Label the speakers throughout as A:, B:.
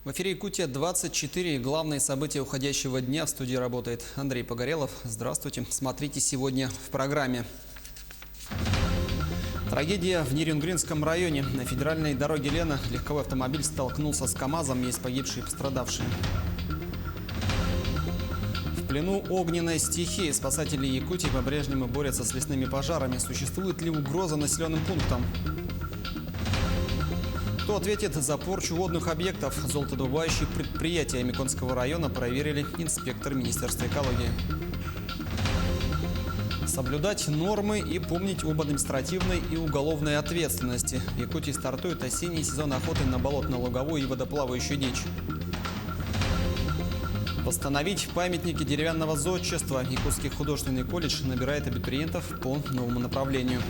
A: В эфире Якутия-24. Главные события уходящего дня. В студии работает Андрей Погорелов. Здравствуйте. Смотрите сегодня в программе. Трагедия в Нерюнгринском районе. На федеральной дороге Лена легковой автомобиль столкнулся с КАМАЗом. Есть погибшие и пострадавшие. В плену огненной стихии. Спасатели Якутии по-прежнему борются с лесными пожарами. Существует ли угроза населенным пунктам? Кто ответит за порчу водных объектов? Золотодобывающие предприятия Миконского района проверили инспектор Министерства экологии. Соблюдать нормы и помнить об административной и уголовной ответственности. В Якутии стартует осенний сезон охоты на болотно-луговую и водоплавающую дичь. Восстановить памятники деревянного зодчества. Якутский художественный колледж набирает абитуриентов по новому направлению.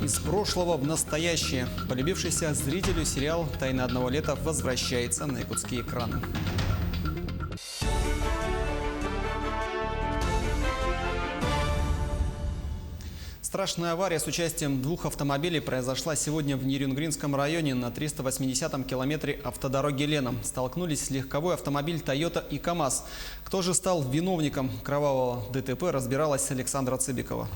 A: Из прошлого в настоящее. Полюбившийся зрителю сериал «Тайна одного лета» возвращается на якутские экраны. Страшная авария с участием двух автомобилей произошла сегодня в Нерюнгринском районе на 380-м километре автодороги Лена. Столкнулись легковой автомобиль «Тойота» и КАМАЗ. Кто же стал виновником кровавого ДТП, разбиралась Александра Цыбикова.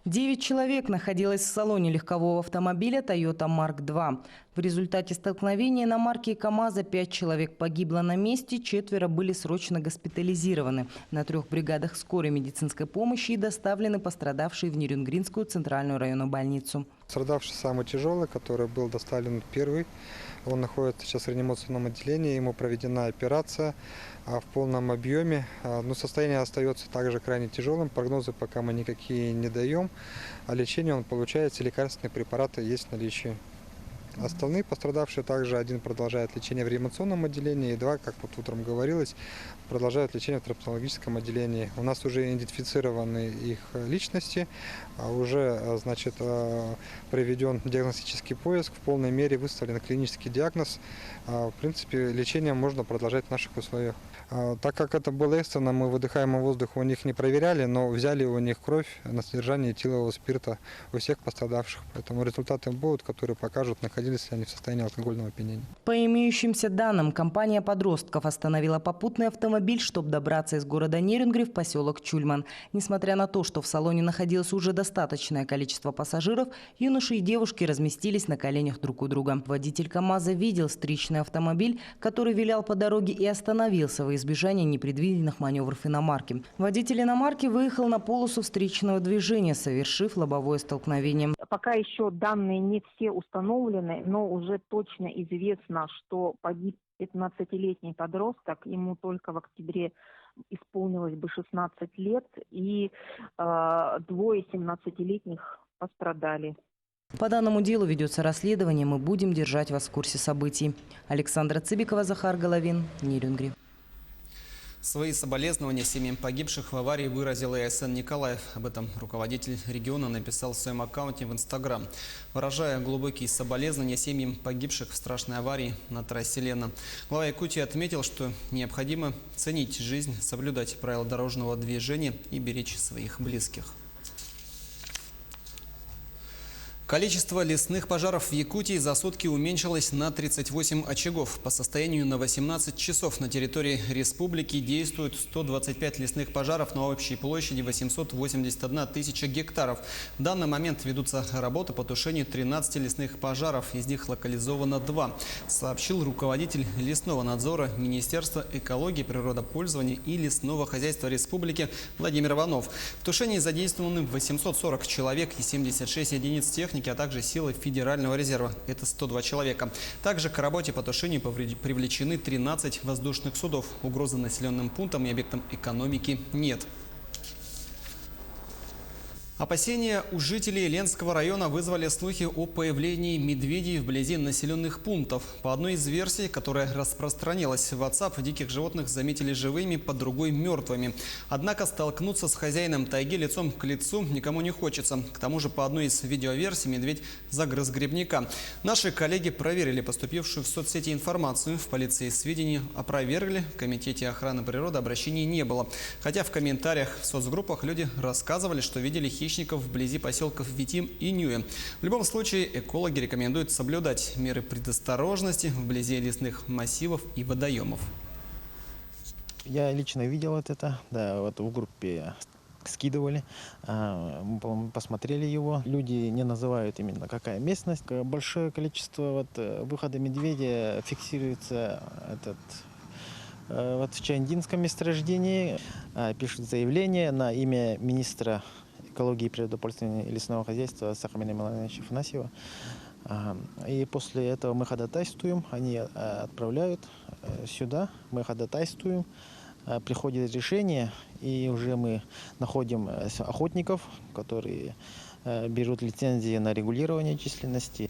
B: 9 человек находилось в салоне легкового автомобиля Toyota Mark II. В результате столкновения иномарки и КАМАЗа 5 человек погибло на месте, 4 были срочно госпитализированы. На 3 бригадах скорой медицинской помощи и доставлены пострадавшие в Нерюнгринскую центральную районную больницу.
C: Пострадавший самый тяжелый, который был доставлен первый. Он находится сейчас в реанимационном отделении, ему проведена операция в полном объеме. Но состояние остается также крайне тяжелым, прогнозы пока мы никакие не даем. А лечение он получает, лекарственные препараты есть в наличии. Остальные пострадавшие также, один продолжает лечение в реанимационном отделении, и 2, как вот утром говорилось, продолжают лечение в травматологическом отделении. У нас уже идентифицированы их личности, уже, значит, проведен диагностический поиск, в полной мере выставлен клинический диагноз. В принципе, лечение можно продолжать в наших условиях. Так как это было экстренно, мы выдыхаемый воздух у них не проверяли, но взяли у них кровь на содержание этилового спирта у всех пострадавших. Поэтому результаты будут, которые покажут, находились ли они в состоянии алкогольного опьянения.
B: По имеющимся данным, компания подростков остановила попутный автомобиль, чтобы добраться из города Нерюнгри в поселок Чульман. Несмотря на то, что в салоне находилось уже достаточное количество пассажиров, юноши и девушки разместились на коленях друг у друга. Водитель КАМАЗа видел встречный автомобиль, который вилял по дороге, и остановился во избежание непредвиденных маневров иномарки. Водитель иномарки выехал на полосу встречного движения, совершив лобовое столкновение.
D: Пока еще данные не все установлены, но уже точно известно, что погиб 15-летний подросток, ему только в октябре исполнилось бы 16 лет, и 2 17-летних пострадали.
B: По данному делу ведется расследование, мы будем держать вас в курсе событий. Александра Цыбикова, Захар Головин, Нерюнгри.
A: Свои соболезнования семьям погибших в аварии выразил и АСН Николаев. Об этом руководитель региона написал в своем аккаунте в Инстаграм, выражая глубокие соболезнования семьям погибших в страшной аварии на трассе Лена. Глава Якутии отметил, что необходимо ценить жизнь, соблюдать правила дорожного движения и беречь своих близких. Количество лесных пожаров в Якутии за сутки уменьшилось на 38 очагов. По состоянию на 18 часов на территории республики действуют 125 лесных пожаров на общей площади 881 тысяча гектаров. В данный момент ведутся работы по тушению 13 лесных пожаров, из них локализовано 2, сообщил руководитель лесного надзора Министерства экологии, природопользования и лесного хозяйства республики Владимир Иванов. В тушении задействованы 840 человек и 76 единиц техники, а также силы Федерального резерва. Это 102 человека. Также к работе по тушению привлечены 13 воздушных судов. Угрозы населенным пунктам и объектам экономики нет. Опасения у жителей Ленского района вызвали слухи о появлении медведей вблизи населенных пунктов. По одной из версий, которая распространилась в WhatsApp, диких животных заметили живыми, по другой – мертвыми. Однако столкнуться с хозяином тайги лицом к лицу никому не хочется. К тому же, по одной из видеоверсий, медведь загрыз грибника. Наши коллеги проверили поступившую в соцсети информацию. В полиции сведения опровергли. В Комитете охраны природы обращений не было. Хотя в комментариях в соцгруппах люди рассказывали, что видели хищника хищников вблизи поселков Витим и Нюе. В любом случае, экологи рекомендуют соблюдать меры предосторожности вблизи лесных массивов и водоемов.
E: Я лично видел вот это, да, вот в группе скидывали, мы посмотрели его. Люди не называют именно какая местность. Большое количество выхода медведя фиксируется в Чандинском месторождении. Пишут заявление на имя министра экологии, природопользования и лесного хозяйства Сахамина Милановича Афанасьева. И после этого мы ходатайствуем, они отправляют сюда, мы ходатайствуем. Приходит решение, и уже мы находим охотников, которые берут лицензии на регулирование численности.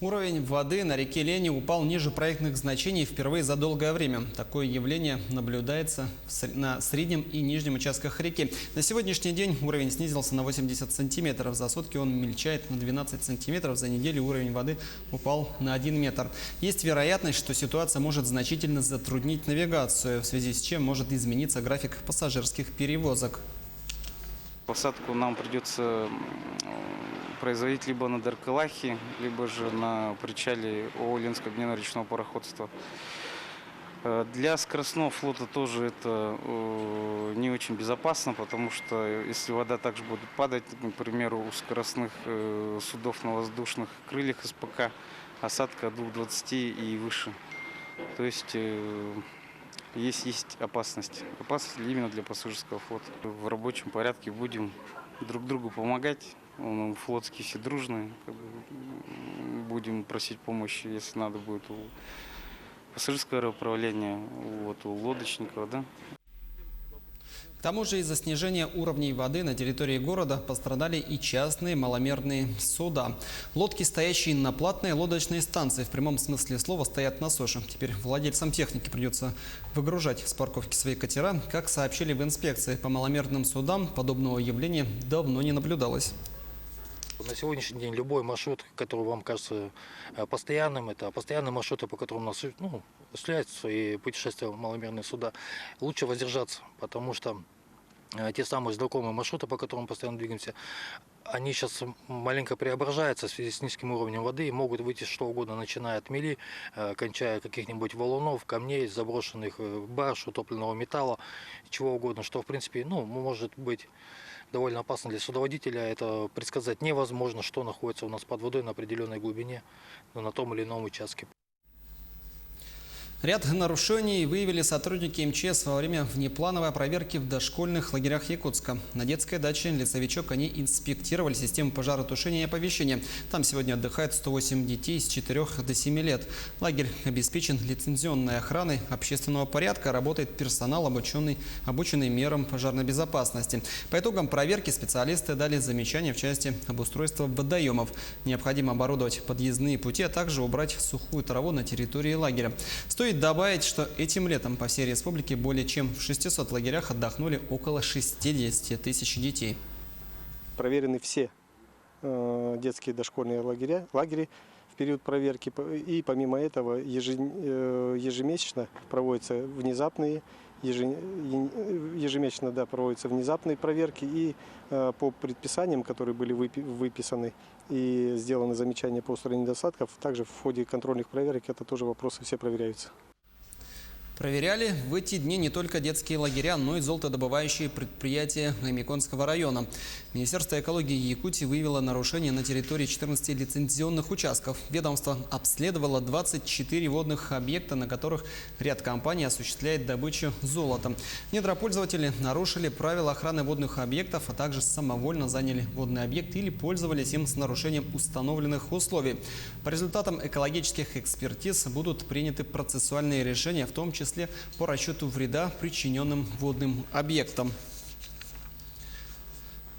A: Уровень воды на реке Лени упал ниже проектных значений впервые за долгое время. Такое явление наблюдается на среднем и нижнем участках реки. На сегодняшний день уровень снизился на 80 сантиметров. За сутки он мельчает на 12 сантиметров. За неделю уровень воды упал на 1 метр. Есть вероятность, что ситуация может значительно затруднить навигацию, в связи с чем может измениться график пассажирских перевозок.
F: Посадку нам придется производить либо на Даркалахе, либо же на причале ООО «Ленское объединенное речное пароходство». Для скоростного флота тоже это не очень безопасно, потому что если вода также будет падать, к примеру, у скоростных судов на воздушных крыльях СПК, осадка от 2,20 и выше. То есть есть опасность. Опасность именно для пассажирского флота. В рабочем порядке будем друг другу помогать. Флотские все дружные. Будем просить помощи, если надо будет, у пассажирского аэроуправления, у лодочников. Да?
A: К тому же из-за снижения уровней воды на территории города пострадали и частные маломерные суда. Лодки, стоящие на платной лодочной станции, в прямом смысле слова стоят на суше. Теперь владельцам техники придется выгружать с парковки свои катера. Как сообщили в инспекции по маломерным судам, подобного явления давно не наблюдалось.
G: На сегодняшний день любой маршрут, который вам кажется постоянным, это постоянные маршруты, по которым осуществляются свои путешествия в маломерные суда, лучше воздержаться, потому что те самые знакомые маршруты, по которым мы постоянно двигаемся, они сейчас маленько преображаются в связи с низким уровнем воды и могут выйти что угодно, начиная от мели, кончая каких-нибудь валунов, камней, заброшенных барж, утопленного металла, чего угодно, что в принципе может быть довольно опасно для судоводителя. Это предсказать невозможно, что находится у нас под водой на определенной глубине, на том или ином участке.
A: Ряд нарушений выявили сотрудники МЧС во время внеплановой проверки в дошкольных лагерях Якутска. На детской даче «Лесовичок» они инспектировали систему пожаротушения и оповещения. Там сегодня отдыхает 108 детей с 4 до 7 лет. Лагерь обеспечен лицензионной охраной общественного порядка, работает персонал, обученный мерам пожарной безопасности. По итогам проверки специалисты дали замечания в части обустройства водоемов. Необходимо оборудовать подъездные пути, а также убрать сухую траву на территории лагеря. Стоит добавить, что этим летом по всей республике более чем в 600 лагерях отдохнули около 60 тысяч детей.
H: Проверены все детские дошкольные лагеря в период проверки. И помимо этого ежемесячно проводятся ежемесячно проводятся внезапные проверки. И по предписаниям, которые были выписаны и сделаны замечания по устранению недостатков, также в ходе контрольных проверок это тоже вопросы все проверяются.
A: Проверяли в эти дни не только детские лагеря, но и золотодобывающие предприятия Гаймиконского района. Министерство экологии Якутии выявило нарушения на территории 14 лицензионных участков. Ведомство обследовало 24 водных объекта, на которых ряд компаний осуществляет добычу золота. Недропользователи нарушили правила охраны водных объектов, а также самовольно заняли водный объект или пользовались им с нарушением установленных условий. По результатам экологических экспертиз будут приняты процессуальные решения, в том числе по расчету вреда, причиненным водным объектам.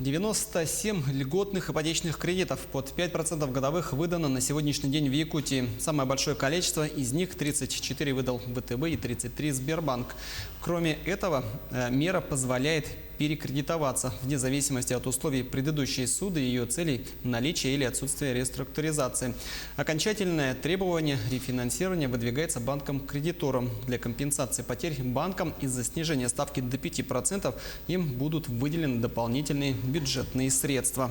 A: 97 льготных ипотечных кредитов под 5% годовых выдано на сегодняшний день в Якутии. Самое большое количество из них 34 выдал ВТБ и 33 Сбербанк. Кроме этого, мера позволяет перекредитоваться, вне зависимости от условий предыдущей ссуды и ее целей, наличия или отсутствия реструктуризации. Окончательное требование рефинансирования выдвигается банкам-кредиторам. Для компенсации потерь банкам из-за снижения ставки до 5% им будут выделены дополнительные бюджетные средства.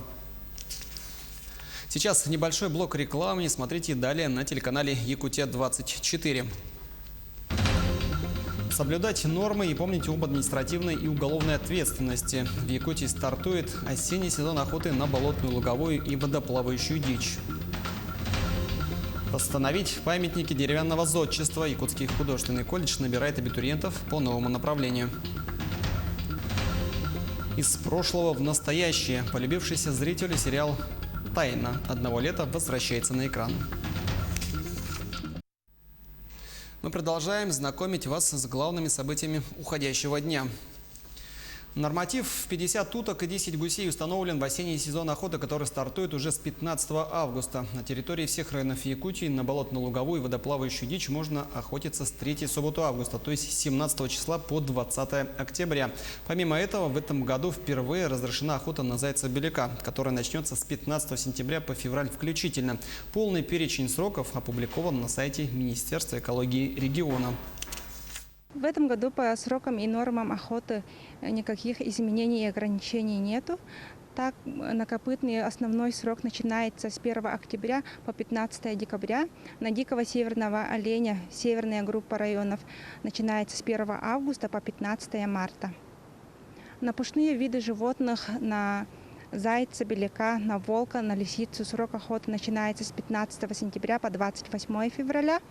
A: Сейчас небольшой блок рекламы. Смотрите далее на телеканале Якутия-24. Соблюдать нормы и помнить об административной и уголовной ответственности. В Якутии стартует осенний сезон охоты на болотную, луговую и водоплавающую дичь. Восстановить памятники деревянного зодчества. Якутский художественный колледж набирает абитуриентов по новому направлению. Из прошлого в настоящее. Полюбившийся зрителю сериал «Тайна одного лета» возвращается на экран. Мы продолжаем знакомить вас с главными событиями уходящего дня. Норматив в 50 уток и 10 гусей установлен в осенний сезон охоты, который стартует уже с 15 августа. На территории всех районов Якутии на болотно-луговую и водоплавающую дичь можно охотиться с 3 субботы августа, то есть с 17 числа по 20 октября. Помимо этого, в этом году впервые разрешена охота на зайца-беляка, которая начнется с 15 сентября по февраль включительно. Полный перечень сроков опубликован на сайте Министерства экологии региона.
I: В этом году по срокам и нормам охоты никаких изменений и ограничений нету. Так, накопытный основной срок начинается с 1 октября по 15 декабря. На дикого северного оленя северная группа районов начинается с 1 августа по 15 марта. На пушные виды животных, на зайца, беляка, на волка, на лисицу срок охоты начинается с 15 сентября по 28 февраля.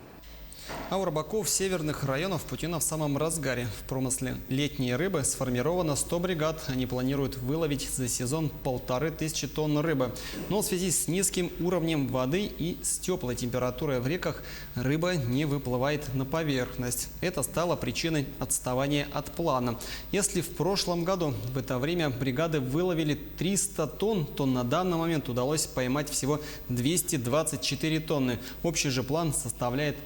A: А у рыбаков северных районов путина в самом разгаре. В промысле летней рыбы сформировано 100 бригад. Они планируют выловить за сезон 1500 тонн рыбы. Но в связи с низким уровнем воды и с теплой температурой в реках рыба не выплывает на поверхность. Это стало причиной отставания от плана. Если в прошлом году в это время бригады выловили 300 тонн, то на данный момент удалось поймать всего 224 тонны. Общий же план составляет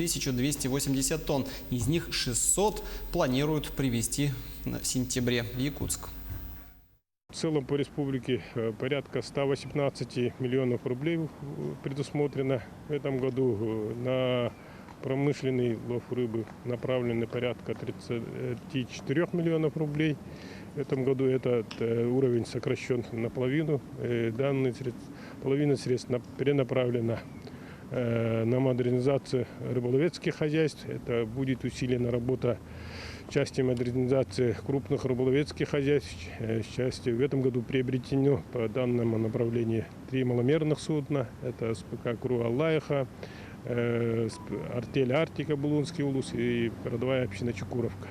A: 1280 тонн. Из них 600 планируют привезти в сентябре в Якутск.
J: В целом по республике порядка 118 миллионов рублей предусмотрено. В этом году на промышленный лов рыбы направлены порядка 34 миллионов рублей. В этом году этот уровень сокращен наполовину. Половина средств перенаправлена на модернизацию рыболовецких хозяйств. Это будет усилена работа части модернизации крупных рыболовецких хозяйств. В этом году приобретено по данному направлению 3 маломерных судна. Это СПК КРУ «Аллаиха», артель «Арктика», Булунский улус и родовая община «Чукуровка».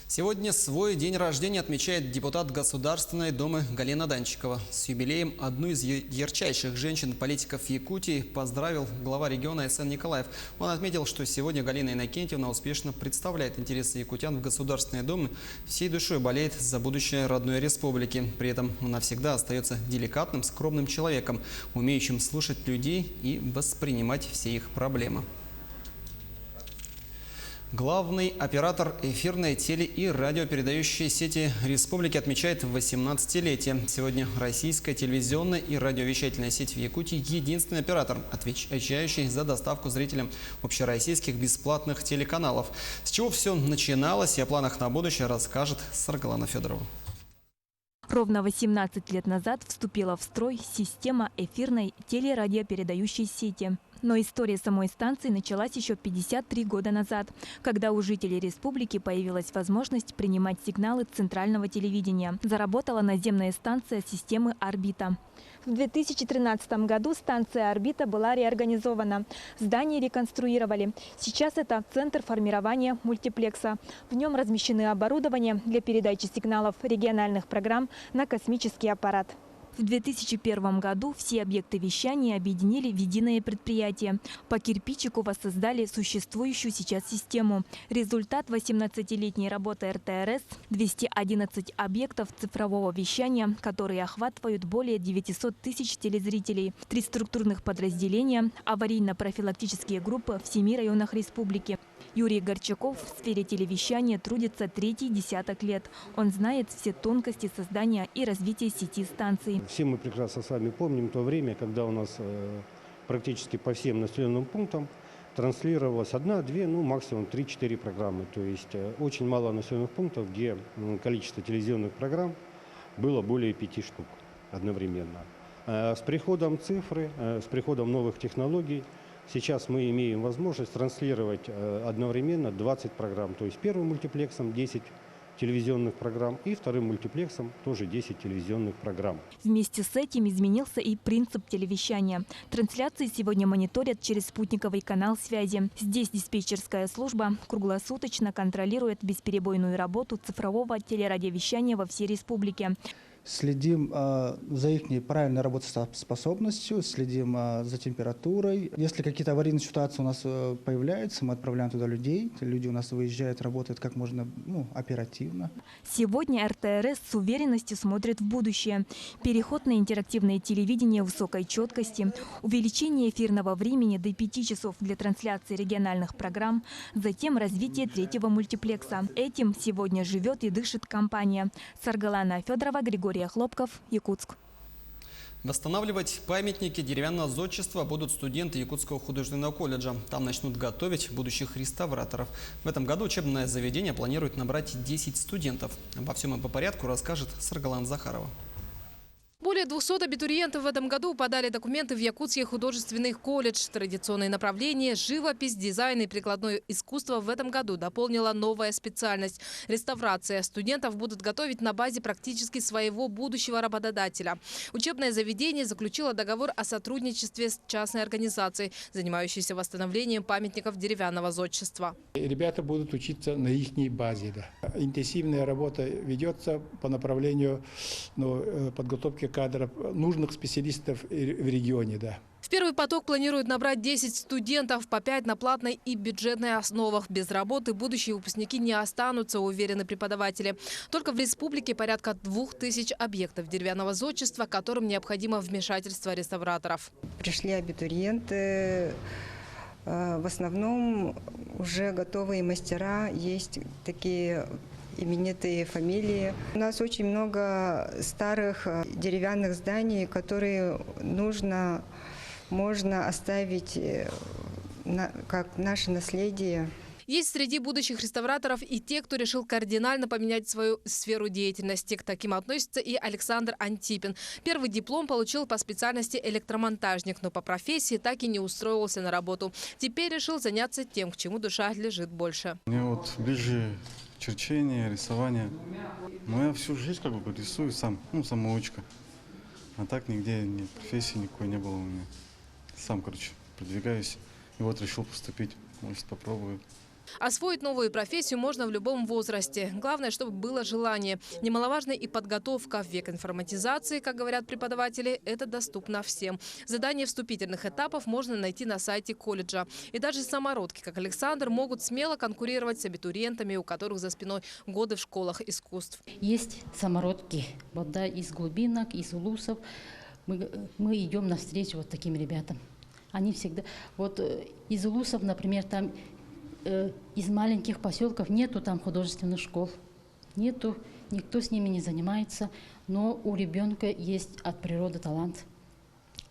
A: Сегодня свой день рождения отмечает депутат Государственной Думы Галина Данчикова. С юбилеем одну из ярчайших женщин-политиков Якутии поздравил глава региона Айсен Николаев. Он отметил, что сегодня Галина Иннокентьевна успешно представляет интересы якутян в Государственной Думе, всей душой болеет за будущее родной республики. При этом она всегда остается деликатным, скромным человеком, умеющим слушать людей и воспринимать все их проблемы. Главный оператор эфирной, теле- и радиопередающей сети республики отмечает 18-летие. Сегодня российская телевизионная и радиовещательная сеть в Якутии – единственный оператор, отвечающий за доставку зрителям общероссийских бесплатных телеканалов. С чего все начиналось и о планах на будущее расскажет Саргалана Федорова.
K: Ровно 18 лет назад вступила в строй система эфирной телерадиопередающей сети. Но история самой станции началась еще 53 года назад, когда у жителей республики появилась возможность принимать сигналы центрального телевидения. Заработала наземная станция системы «Орбита». В 2013 году станция «Орбита» была реорганизована. Здание реконструировали. Сейчас это центр формирования мультиплекса. В нем размещены оборудование для передачи сигналов региональных программ на космический аппарат. В 2001 году все объекты вещания объединили в единое предприятие. По кирпичику воссоздали существующую сейчас систему. Результат 18-летней работы РТРС – 211 объектов цифрового вещания, которые охватывают более 900 тысяч телезрителей, 3 структурных подразделения, аварийно-профилактические группы в 7 районах республики. Юрий Горчаков в сфере телевещания трудится третий десяток лет. Он знает все тонкости создания и развития сети станций.
J: Все мы прекрасно с вами помним то время, когда у нас практически по всем населенным пунктам транслировалось 1, 2, ну максимум 3-4 программы. То есть очень мало населенных пунктов, где количество телевизионных программ было более 5 штук одновременно. С приходом цифры, с приходом новых технологий, сейчас мы имеем возможность транслировать одновременно 20 программ. То есть первым мультиплексом 10 телевизионных программ и вторым мультиплексом тоже 10 телевизионных программ.
K: Вместе с этим изменился и принцип телевещания. Трансляции сегодня мониторят через спутниковый канал связи. Здесь диспетчерская служба круглосуточно контролирует бесперебойную работу цифрового телерадиовещания во всей республике.
L: Следим за их правильной работоспособностью, следим за температурой. Если какие-то аварийные ситуации у нас появляются, мы отправляем туда людей. Люди у нас выезжают, работают как можно оперативно.
K: Сегодня РТРС с уверенностью смотрит в будущее. Переход на интерактивное телевидение высокой четкости, увеличение эфирного времени до 5 часов для трансляции региональных программ, затем развитие третьего мультиплекса. Этим сегодня живет и дышит компания. Саргалана Федорова, Григорий Хлопков, Якутск.
A: Восстанавливать памятники деревянного зодчества будут студенты Якутского художественного колледжа. Там начнут готовить будущих реставраторов. В этом году учебное заведение планирует набрать 10 студентов. Обо всем и по порядку расскажет Саргалана Захарова.
M: Более 200 абитуриентов в этом году подали документы в Якутский художественный колледж. Традиционные направления – живопись, дизайн и прикладное искусство в этом году дополнила новая специальность – реставрация. Студентов будут готовить на базе практически своего будущего работодателя. Учебное заведение заключило договор о сотрудничестве с частной организацией, занимающейся восстановлением памятников деревянного зодчества.
N: Ребята будут учиться на их базе. Да. Интенсивная работа ведется по направлению подготовки кадров, нужных специалистов в регионе. Да.
M: В первый поток планируют набрать 10 студентов, по 5 на платной и бюджетной основах. Без работы будущие выпускники не останутся, уверены преподаватели. Только в республике порядка 2000 объектов деревянного зодчества, которым необходимо вмешательство реставраторов.
O: Пришли абитуриенты. В основном уже готовые мастера, есть такие именитые фамилии. У нас очень много старых деревянных зданий, которые можно оставить как наше наследие.
M: Есть среди будущих реставраторов и те, кто решил кардинально поменять свою сферу деятельности. К таким относится и Александр Антипин. Первый диплом получил по специальности электромонтажник, но по профессии так и не устроился на работу. Теперь решил заняться тем, к чему душа лежит больше.
P: Мне ближе черчение, рисование. Но я всю жизнь рисую сам, самоучка. А так нигде ни профессии никакой не было у меня. Сам, продвигаюсь. И решил поступить. Может, попробую.
M: Освоить новую профессию можно в любом возрасте. Главное, чтобы было желание. Немаловажна и подготовка. В век информатизации, как говорят преподаватели, это доступно всем. Задания вступительных этапов можно найти на сайте колледжа. И даже самородки, как Александр, могут смело конкурировать с абитуриентами, у которых за спиной годы в школах искусств.
Q: Есть самородки из глубинок, из улусов. Мы идем навстречу таким ребятам. Они всегда... из улусов, например, там... из маленьких поселков нету там художественных школ, никто с ними не занимается, но у ребенка есть от природы талант.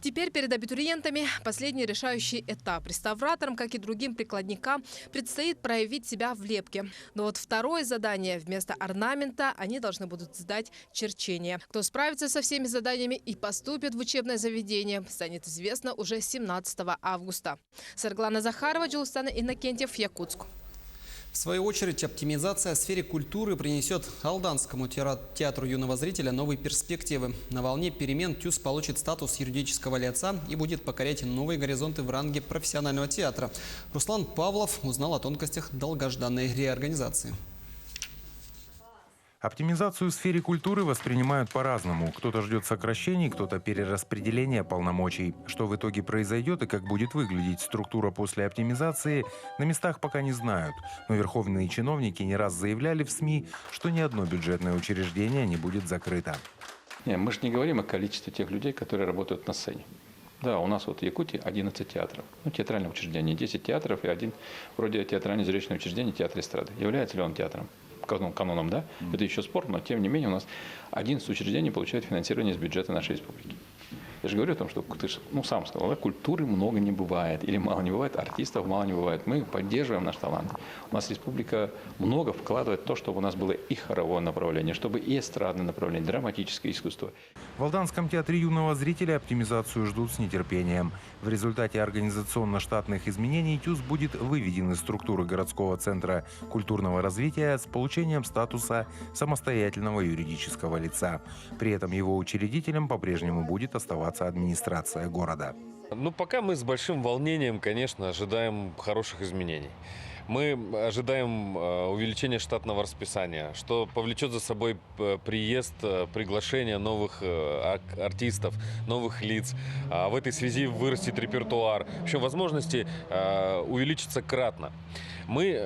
M: Теперь перед абитуриентами последний решающий этап. Реставраторам, как и другим прикладникам, предстоит проявить себя в лепке. Но второе задание. Вместо орнамента они должны будут сдать черчение. Кто справится со всеми заданиями и поступит в учебное заведение, станет известно уже 17 августа. Саргалана Захарова, Джулстана Иннокентьев, Якутск.
A: В свою очередь, оптимизация в сфере культуры принесет Алданскому театру юного зрителя новые перспективы. На волне перемен ТЮЗ получит статус юридического лица и будет покорять новые горизонты в ранге профессионального театра. Руслан Павлов узнал о тонкостях долгожданной реорганизации.
R: Оптимизацию в сфере культуры воспринимают по-разному. Кто-то ждет сокращений, кто-то перераспределения полномочий. Что в итоге произойдет и как будет выглядеть структура после оптимизации, на местах пока не знают. Но верховные чиновники не раз заявляли в СМИ, что ни одно бюджетное учреждение не будет закрыто.
S: Мы же не говорим о количестве тех людей, которые работают на сцене. Да, у нас вот в Якутии 11 театров. Ну, театральное учреждение, 10 театров и один вроде театрально-зрелищное учреждение, театр эстрады. Является ли он театром? Каноном, да? Это еще спор, но тем не менее у нас 11 учреждений получают финансирование из бюджета нашей республики. Я же говорю о том, что ты сам сказал, да, культуры много не бывает или мало не бывает, артистов мало не бывает. Мы поддерживаем наш талант. У нас республика много вкладывает в то, чтобы у нас было и хоровое направление, чтобы и эстрадное направление, драматическое искусство.
R: В Алданском театре юного зрителя оптимизацию ждут с нетерпением. В результате организационно-штатных изменений ТЮЗ будет выведен из структуры городского центра культурного развития с получением статуса самостоятельного юридического лица. При этом его учредителем по-прежнему будет оставаться администрация города.
T: Ну, пока мы с большим волнением, конечно, ожидаем хороших изменений. Мы ожидаем увеличения штатного расписания, что повлечет за собой приезд, приглашение новых артистов, новых лиц. В этой связи вырастет репертуар. В общем, возможности увеличатся кратно. Мы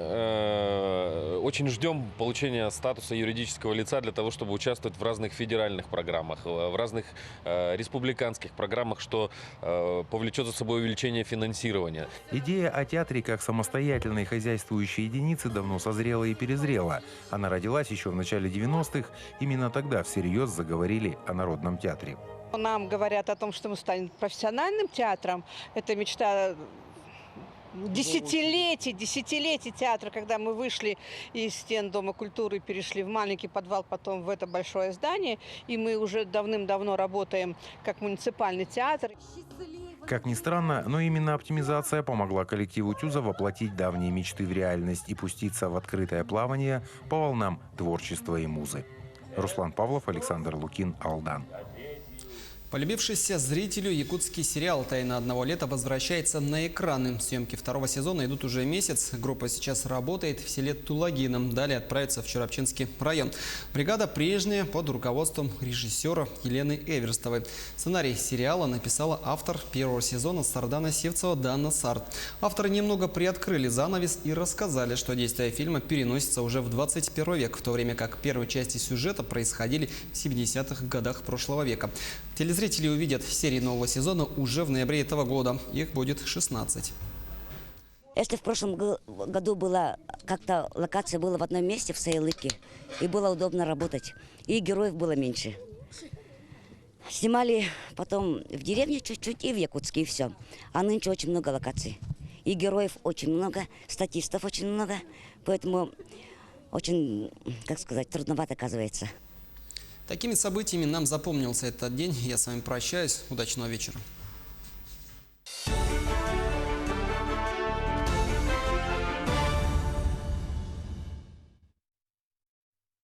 T: очень ждем получения статуса юридического лица для того, чтобы участвовать в разных федеральных программах, в разных республиканских программах, что повлечет за собой увеличение финансирования.
R: Идея о театре как самостоятельной хозяйствующей единицы давно созрела и перезрела. Она родилась еще в начале 90-х. Именно тогда всерьез заговорили о народном театре.
U: Нам говорят о том, что мы станем профессиональным театром. Это мечта десятилетий театра, когда мы вышли из стен Дома культуры, перешли в маленький подвал, потом в это большое здание. И мы уже давным-давно работаем как муниципальный театр.
R: Как ни странно, но именно оптимизация помогла коллективу ТЮЗа воплотить давние мечты в реальность и пуститься в открытое плавание по волнам творчества и музы. Руслан Павлов, Александр Лукин, Алдан.
A: Полюбившийся зрителю якутский сериал «Тайна одного лета» возвращается на экраны. Съемки второго сезона идут уже месяц. Группа сейчас работает в селе Тулагино. Далее отправится в Чурапчинский район. Бригада прежняя под руководством режиссера Елены Эверстовой. Сценарий сериала написала автор первого сезона Сардана Севцева Дана Сарт. Авторы немного приоткрыли занавес и рассказали, что действие фильма переносится уже в 21 век, в то время как первые части сюжета происходили в 70-х годах прошлого века. Телезрители увидят серии нового сезона уже в ноябре этого года. Их будет 16.
V: Если в прошлом году была как-то локация была в одном месте, в Саилыке, и было удобно работать, и героев было меньше. Снимали потом в деревне чуть-чуть и в Якутске, и все. А нынче очень много локаций. И героев очень много, статистов очень много, поэтому очень, как сказать, трудновато оказывается.
A: Такими событиями нам запомнился этот день. Я с вами прощаюсь. Удачного вечера.